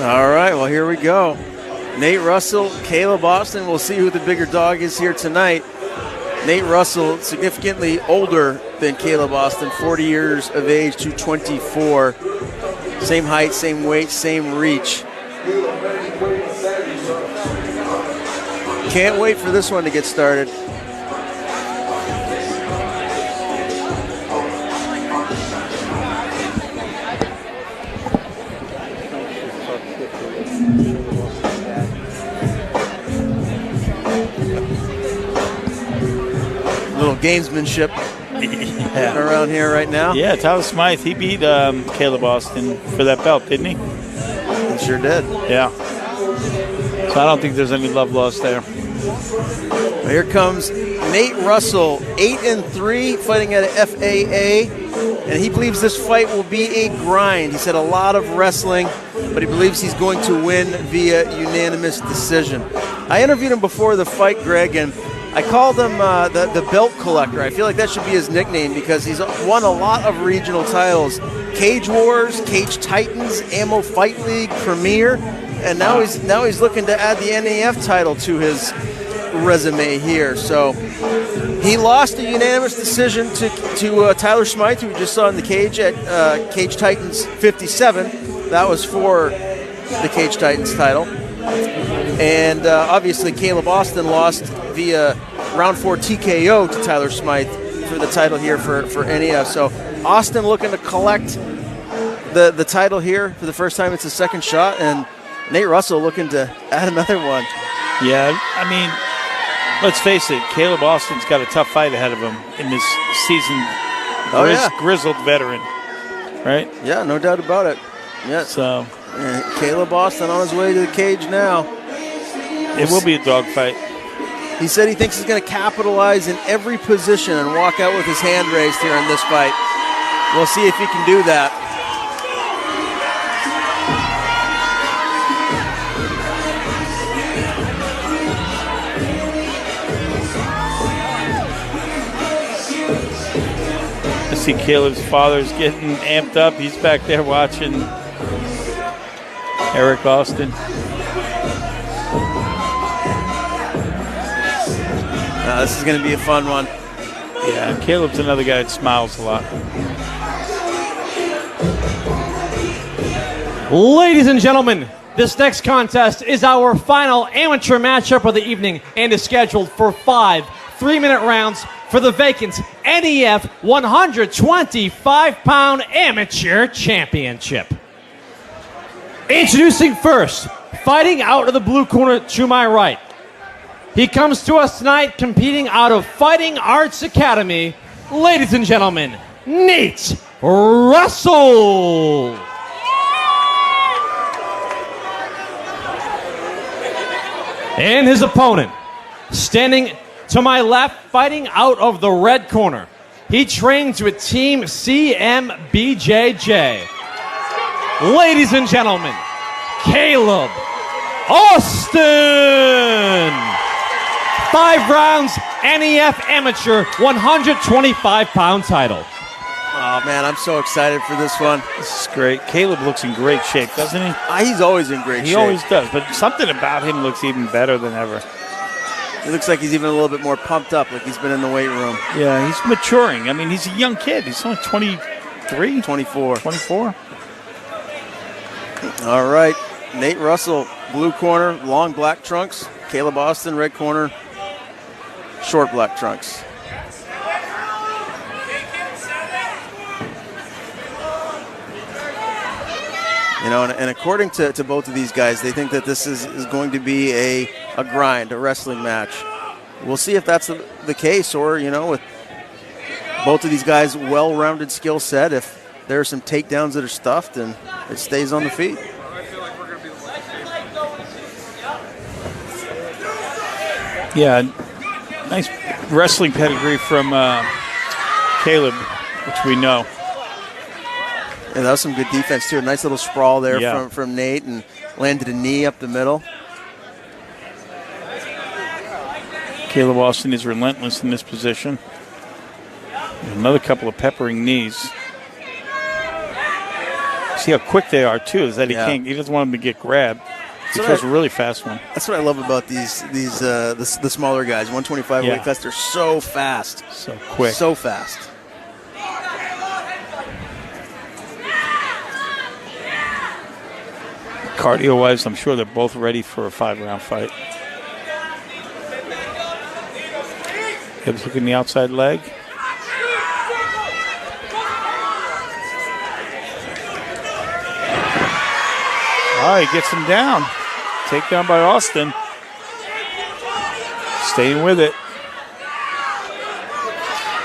All right, well, here we go. Nate Russell, Caleb Austin. We'll see who the bigger dog is here tonight. Nate Russell, significantly older than Caleb Austin, 40 years of age to 24. Same height, same weight, same reach. Can't wait for this one to get started. Little gamesmanship around here right now. Yeah, Tyler Smythe, he beat Caleb Austin for that belt, didn't he? He sure did. Yeah. So I don't think there's any love lost there. Well, here comes Nate Russell, 8-3, fighting at a FAA, and he believes this fight will be a grind. He said a lot of wrestling, but he believes he's going to win via unanimous decision. I interviewed him before the fight, Greg, and I called him the belt collector. I feel like that should be his nickname because he's won a lot of regional titles. Cage Wars, Cage Titans, Ammo Fight League, Premier, and now he's looking to add the NAF title to his resume here. So he lost a unanimous decision to Tyler Smythe, who we just saw in the cage at Cage Titans 57. That was for the Cage Titans title. And obviously Caleb Austin lost via round 4 TKO to Tyler Smythe for the title here for NAF. So Austin looking to collect the title here for the first time. It's his second shot, and Nate Russell looking to add another one. Yeah, I mean, let's face it, Caleb Austin's got a tough fight ahead of him in this season. Grizzled veteran, right? Yeah, no doubt about it. Yeah. So Caleb Austin on his way to the cage now. It will be a dogfight. He said he thinks he's going to capitalize in every position and walk out with his hand raised here in this fight. We'll see if he can do that. I see Caleb's father's getting amped up. He's back there watching Eric Austin. This is going to be a fun one. Yeah, Caleb's another guy that smiles a lot. Ladies and gentlemen, this next contest is our final amateur matchup of the evening and is scheduled for 5 3-minute rounds for the vacant NEF 125-pound Amateur Championship. Introducing first, fighting out of the blue corner to my right. He comes to us tonight competing out of Fighting Arts Academy. Ladies and gentlemen, Nate Russell. And his opponent, standing to my left, fighting out of the red corner. He trains with Team CMBJJ. Ladies and gentlemen, Caleb Austin. 5 rounds, NEF Amateur, 125-pound title. Oh, man, I'm so excited for this one. This is great. Caleb looks in great shape, doesn't he? He's always in great shape. He always does, but something about him looks even better than ever. It looks like he's even a little bit more pumped up, like he's been in the weight room. Yeah, he's maturing. I mean, he's a young kid. He's only 23? 24. 24? All right, Nate Russell, blue corner, long black trunks. Caleb Austin, red corner, short black trunks. You know, and according to both of these guys, they think that this is going to be a grind, a wrestling match. We'll see if that's the case, or, you know, with both of these guys' well-rounded skill set, if there are some takedowns that are stuffed and it stays on the feet. Yeah, nice wrestling pedigree from Caleb, which we know. And that was some good defense, too. A nice little sprawl there from Nate, and landed a knee up the middle. Caleb Austin is relentless in this position. Another couple of peppering knees. See see how quick they are too. Is that Yeah. he doesn't want them to get grabbed. He So throws a really fast one. That's what I love about the smaller guys. 125 Yeah. weight class. They're so fast. So quick. So fast. Cardio-wise, I'm sure they're both ready for a 5-round fight. Hibbs looking the outside leg. He gets him down. Takedown by Austin. Staying with it.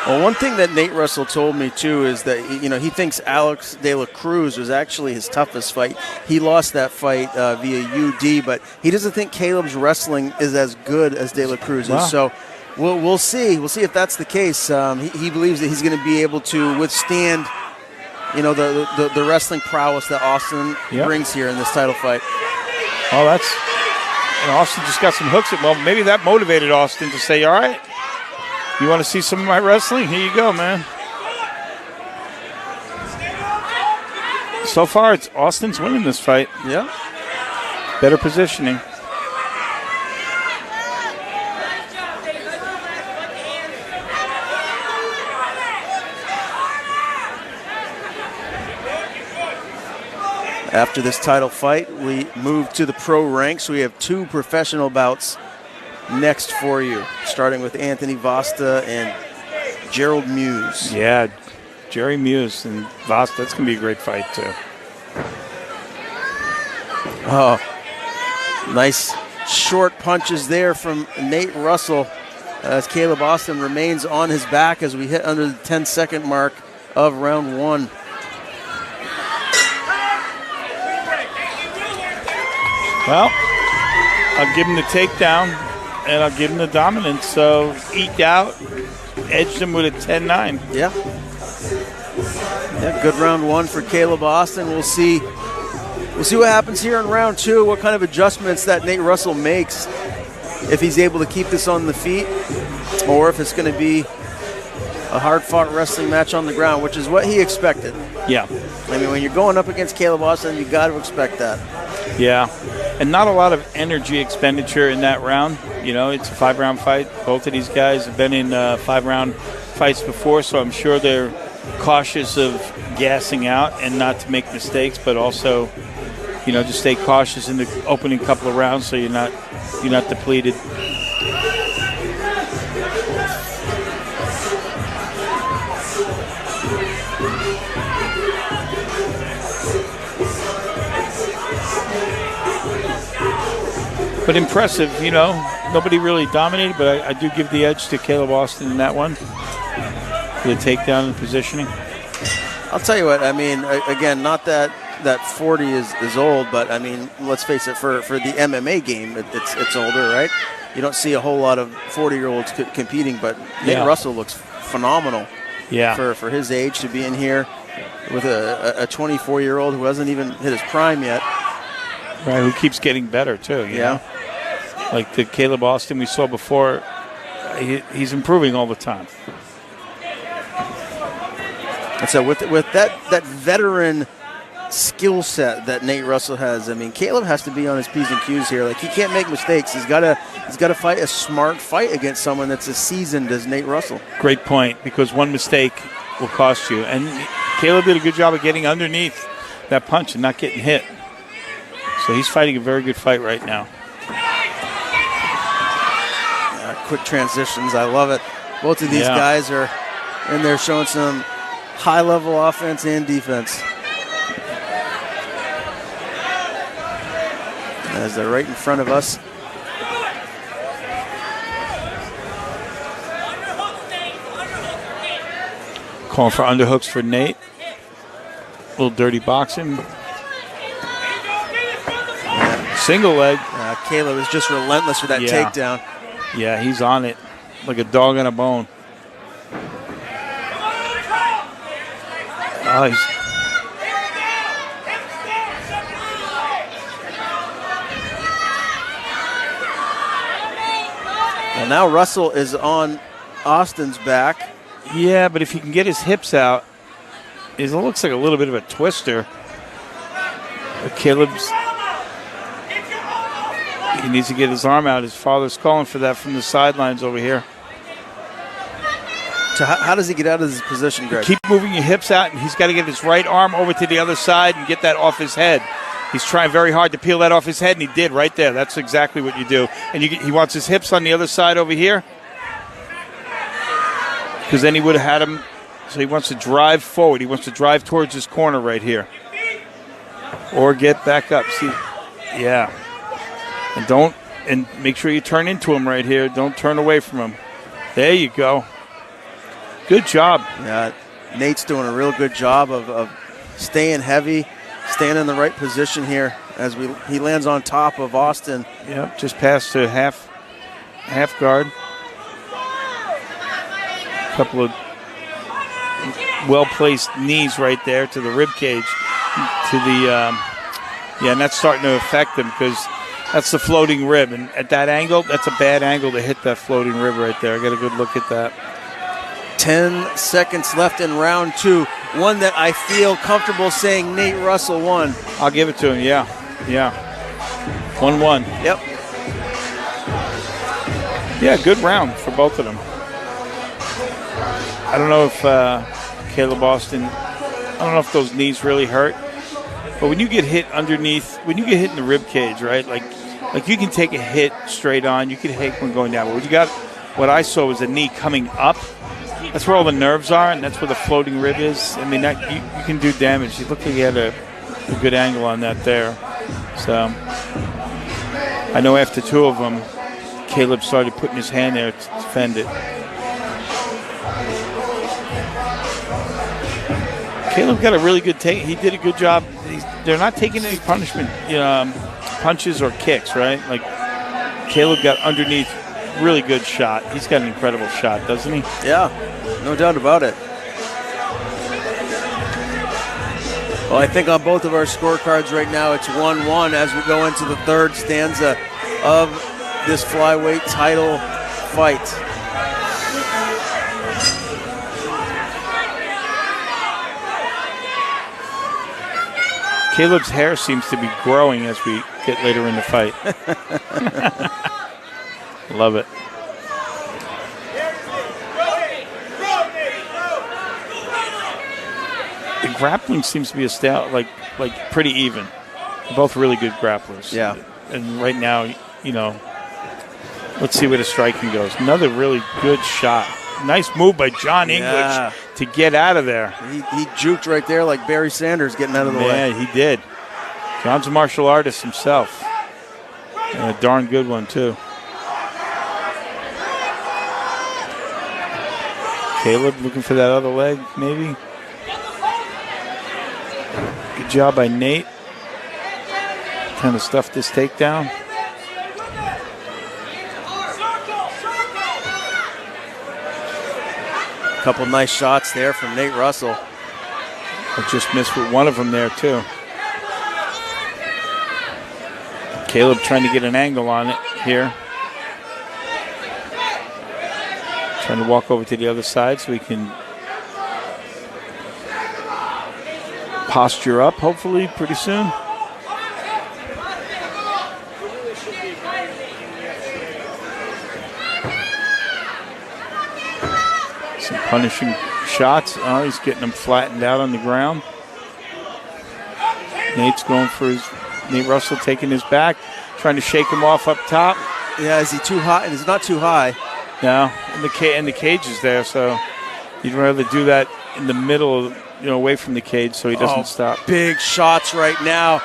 Well, one thing that Nate Russell told me too is that he thinks Alex De La Cruz was actually his toughest fight. He lost that fight via UD, but he doesn't think Caleb's wrestling is as good as De La Cruz's. Wow. So we'll see. We'll see if that's the case. He believes that he's going to be able to withstand, the wrestling prowess that Austin brings here in this title fight. Oh, and Austin just got some hooks. Well, maybe that motivated Austin to say, all right, you want to see some of my wrestling? Here you go, man. So far, it's Austin's winning this fight. Yeah. Better positioning. After this title fight, we move to the pro ranks. We have 2 professional bouts next for you, starting with Anthony Vasta and Gerald Muse. Yeah, Jerry Muse and Vasta. That's going to be a great fight, too. Oh, nice short punches there from Nate Russell as Caleb Austin remains on his back as we hit under the 10-second mark of round 1. Well, I'll give him the takedown, and I'll give him the dominance. So, eked out, edged him with a 10-9. Yeah, good round 1 for Caleb Austin. We'll see what happens here in round 2, what kind of adjustments that Nate Russell makes, if he's able to keep this on the feet, or if it's going to be a hard-fought wrestling match on the ground, which is what he expected. Yeah. I mean, when you're going up against Caleb Austin, you got to expect that. Yeah, and not a lot of energy expenditure in that round. It's a 5-round fight. Both of these guys have been in 5-round fights before, so I'm sure they're cautious of gassing out and not to make mistakes, but also, just stay cautious in the opening couple of rounds so you're not depleted. But impressive, nobody really dominated, but I do give the edge to Caleb Austin in that one. For the takedown and positioning. I'll tell you what, I mean, again, not that 40 is old, but I mean, let's face it, for the MMA game, it's older, right? You don't see a whole lot of 40-year-olds competing, but Nate Russell looks phenomenal for his age to be in here with a 24-year-old who hasn't even hit his prime yet. Right, who keeps getting better, too, you know? Like the Caleb Austin we saw before, he's improving all the time. And so with that veteran skill set that Nate Russell has, I mean, Caleb has to be on his P's and Q's here. Like, he can't make mistakes. He's got to fight a smart fight against someone that's as seasoned as Nate Russell. Great point, because one mistake will cost you. And Caleb did a good job of getting underneath that punch and not getting hit. So he's fighting a very good fight right now. Quick transitions. I love it. Both of these guys are in there showing some high-level offense and defense. As they're right in front of us. Calling for underhooks for Nate. A little dirty boxing. Single leg. Caleb is just relentless with that takedown. Yeah, he's on it like a dog on a bone. Well, now Russell is on Austin's back. Yeah, but if he can get his hips out, it looks like a little bit of a twister. Caleb's, he needs to get his arm out. His father's calling for that from the sidelines over here. So how does he get out of this position, Greg? Keep moving your hips out, and he's got to get his right arm over to the other side and get that off his head. He's trying very hard to peel that off his head, and he did right there. That's exactly what you do. And he wants his hips on the other side over here, because then he would have had him. So he wants to drive forward. He wants to drive towards his corner right here. Or get back up. See, yeah. And make sure you turn into him right here. Don't turn away from him. There you go. Good job. Yeah, Nate's doing a real good job of staying heavy, staying in the right position here as he lands on top of Austin. Yep, just past to half guard. A couple of well-placed knees right there to the rib cage. To the and that's starting to affect him because that's the floating rib, and at that angle, that's a bad angle to hit that floating rib right there. I got a good look at that. 10 seconds left in round 2. One that I feel comfortable saying Nate Russell won. I'll give it to him. Yeah. 1-1. Yep. Yeah, good round for both of them. I don't know if Caleb Austin, I don't know if those knees really hurt. But when you get hit underneath, when you get hit in the rib cage, right? Like you can take a hit straight on, you can hit one going down. But what I saw was a knee coming up. That's where all the nerves are, and that's where the floating rib is. I mean, that you can do damage. It looked like he had a good angle on that there. So I know after 2 of them, Caleb started putting his hand there to defend it. Caleb got a really good take. He did a good job. They're not taking any punishment, punches or kicks, right? Like Caleb got underneath, really good shot. He's got an incredible shot, doesn't he? Yeah, no doubt about it. Well, I think on both of our scorecards right now, it's 1-1 as we go into the third stanza of this flyweight title fight. Caleb's hair seems to be growing as we get later in the fight. Love it. The grappling seems to be a style like pretty even. Both really good grapplers. Yeah. And right now, let's see where the striking goes. Another really good shot. Nice move by John English to get out of there. He juked right there like Barry Sanders getting out of the way. Yeah, he did. John's a martial artist himself. And a darn good one, too. Caleb looking for that other leg, maybe. Good job by Nate. Kind of stuffed this takedown. Couple nice shots there from Nate Russell. I just missed with one of them there, too. Caleb trying to get an angle on it here. Trying to walk over to the other side so he can posture up, hopefully, pretty soon. Some punishing shots. Oh, he's getting them flattened out on the ground. Nate's going for Nate Russell taking his back, trying to shake him off up top. Yeah, is he too high? He's not too high. No, and the cage is there, so you'd rather do that in the middle, away from the cage so he doesn't stop. Big shots right now.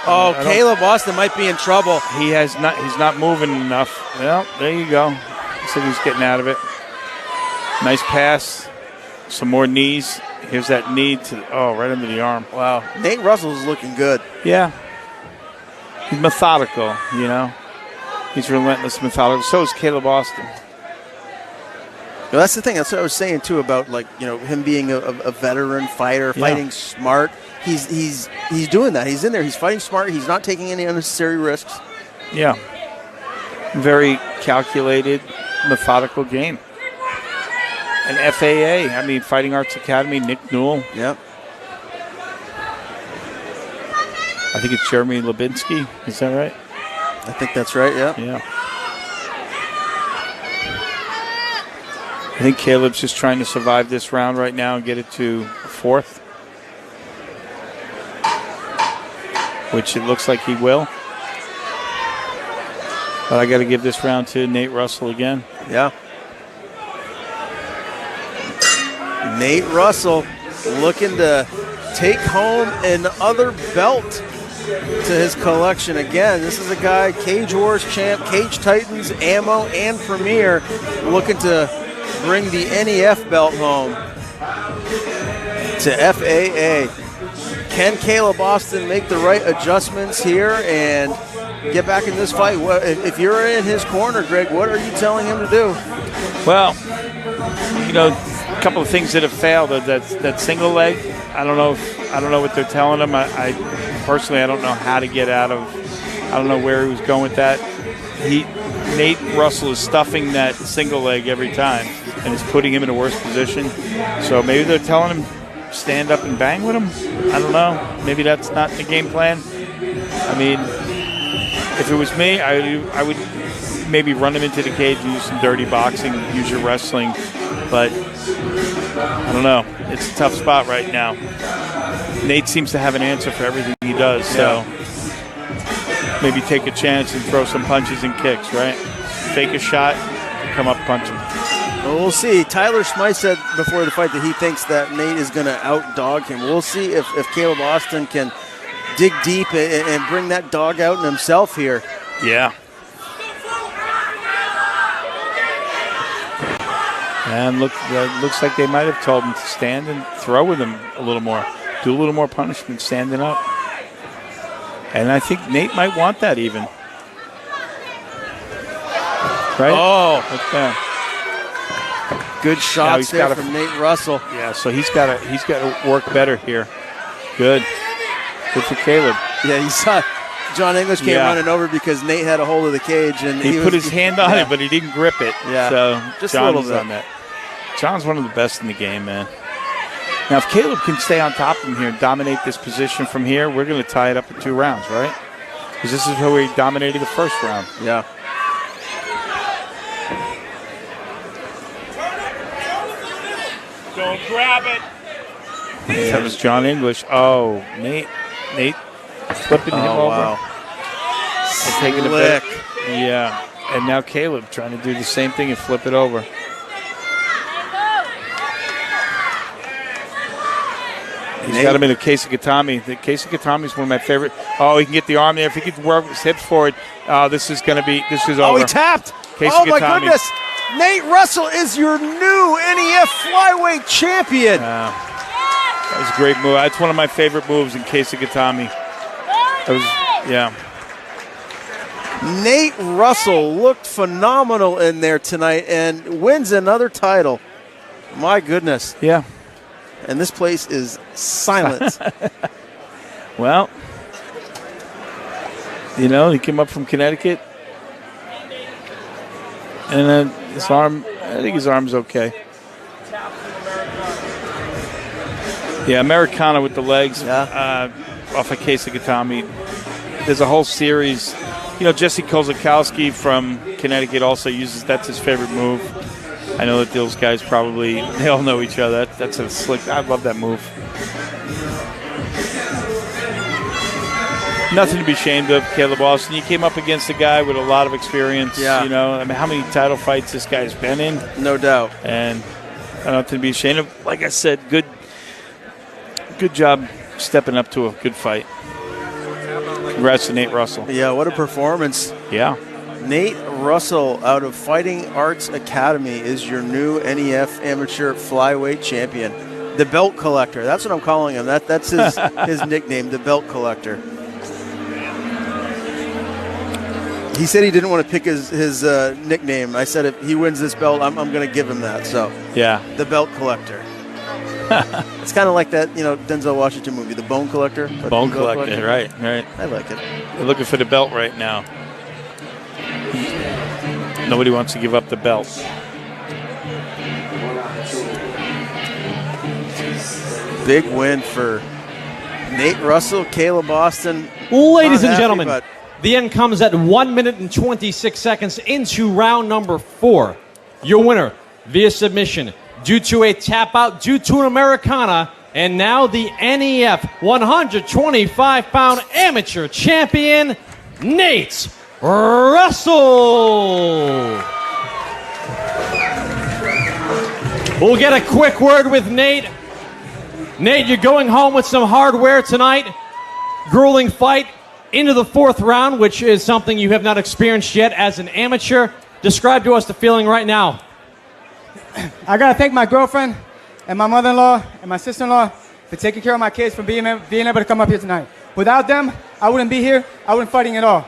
Oh, Caleb Austin might be in trouble. He's not moving enough. Well, there you go. Looks like he's getting out of it. Nice pass. Some more knees. Here's that knee right under the arm. Wow. Nate Russell's looking good. Yeah. He's methodical, He's relentless, methodical. So is Caleb Austin. Well, that's the thing. That's what I was saying, too, about, him being a veteran fighter, fighting smart. He's doing that. He's in there. He's fighting smart. He's not taking any unnecessary risks. Yeah. Very calculated, methodical game. And FAA, Fighting Arts Academy, Nick Newell. Yep. I think it's Jeremy Lubinsky. Is that right? I think that's right, yeah. Yeah. I think Caleb's just trying to survive this round right now and get it to 4th, which it looks like he will. But I got to give this round to Nate Russell again. Yeah. Nate Russell looking to take home another belt to his collection. Again, this is a guy, Cage Wars champ, Cage Titans, Ammo, and Premier, looking to bring the NEF belt home to FAA. Can Caleb Austin make the right adjustments here and get back in this fight? If you're in his corner, Greg, what are you telling him to do? Well, a couple of things that have failed. That single leg, I don't know what they're telling him. I personally, I don't know how to get out of. I don't know where he was going with that. Nate Russell is stuffing that single leg every time, and it's putting him in a worse position. So maybe they're telling him stand up and bang with him. I don't know. Maybe that's not the game plan. I mean, if it was me, I would maybe run him into the cage and use some dirty boxing, use your wrestling. But I don't know. It's a tough spot right now. Nate seems to have an answer for everything he does. So maybe take a chance and throw some punches and kicks, right? Fake a shot, come up punching. Well, we'll see. Tyler Smythe said before the fight that he thinks that Nate is going to outdog him. We'll see if Caleb Austin can dig deep and bring that dog out in himself here. Yeah. And looks like they might have told him to stand and throw with him a little more. Do a little more punishment standing up. And I think Nate might want that even. Right? Oh. Okay. Good shots there from Nate Russell. Yeah, so he's got to work better here. Good for Caleb. Yeah, you saw John English came running over because Nate had a hold of the cage and he put his hand on it, but he didn't grip it. Yeah, so just John a little was bit on that. John's one of the best in the game, man. Now, if Caleb can stay on top of him here and dominate this position from here, we're going to tie it up in 2 rounds, right? Because this is how we dominated the first round. Yeah. Don't grab it. That was John English. Oh, Nate flipping him over. Wow. And taking a bit. Yeah. And now Caleb trying to do the same thing and flip it over. He's got him in a case of Katami. The case of Katami is one of my favorite. Oh, he can get the arm there. If he can work his hips forward, this is over. Oh, he tapped. Case oh, of my Katami. goodness. Nate Russell is your new NEF flyweight champion. That was a great move. That's one of my favorite moves in case of Katami. Nate Russell looked phenomenal in there tonight and wins another title. My goodness. Yeah. And this place is silent. Well, he came up from Connecticut. And then I think his arm's okay. Yeah, Americana with the legs off a case of Katami. There's a whole series. Jesse Kozakowski from Connecticut also uses, that's his favorite move. I know that those guys they all know each other. That's a slick, I love that move. Nothing to be ashamed of, Caleb Austin. You came up against a guy with a lot of experience. Yeah. I mean, how many title fights this guy's been in? No doubt. And nothing to be ashamed of. Like I said, good job stepping up to a good fight. Congrats to Nate Russell. Yeah, what a performance. Yeah. Nate Russell out of Fighting Arts Academy is your new NEF amateur flyweight champion. The Belt Collector. That's what I'm calling him. That's his nickname, the Belt Collector. He said he didn't want to pick his nickname. I said if he wins this belt, I'm going to give him that. So yeah, the Belt Collector. It's kind of like that, Denzel Washington movie, The Bone Collector. Bone Collector, right. I like it. They're looking for the belt right now. Nobody wants to give up the belt. Big win for Nate Russell, Caleb Austin. Ladies Not and happy, gentlemen, but the end comes at 1 minute and 26 seconds into round number 4. Your winner via submission due to a tap out, due to an Americana, and now the NEF 125-pound amateur champion, Nate Russell. We'll get a quick word with Nate. Nate, you're going home with some hardware tonight. Grueling fight into the 4th round, which is something you have not experienced yet as an amateur. Describe to us the feeling right now. I gotta thank my girlfriend and my mother-in-law and my sister-in-law for taking care of my kids, for being able to come up here tonight. Without them, I wouldn't be here. I wouldn't fighting at all.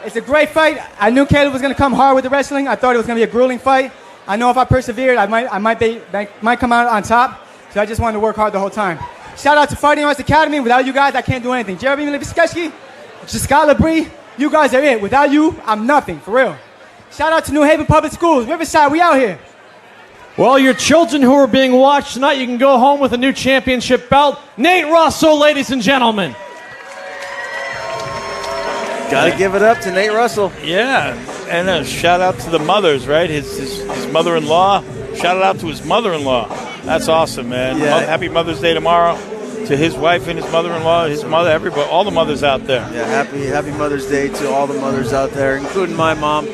It's a great fight. I knew Caleb was gonna come hard with the wrestling. I thought it was gonna be a grueling fight. I know if I persevered, I might come out on top. So I just wanted to work hard the whole time. Shout out to Fighting Arts Academy. Without you guys, I can't do anything. Jeremy Lipskeski, Scott Labrie, you guys are it. Without you, I'm nothing, for real. Shout out to New Haven Public Schools. Riverside, we out here. Well, your children who are being watched tonight, you can go home with a new championship belt. Nate Russell, ladies and gentlemen. got to give it up to Nate Russell. Yeah, and a shout out to the mothers, right? His mother-in-law. Shout out to his mother-in-law. That's awesome, man. Yeah. Happy Mother's Day tomorrow to his wife and his mother-in-law, his mother, everybody, all the mothers out there. Yeah, happy Mother's Day to all the mothers out there, including my mom.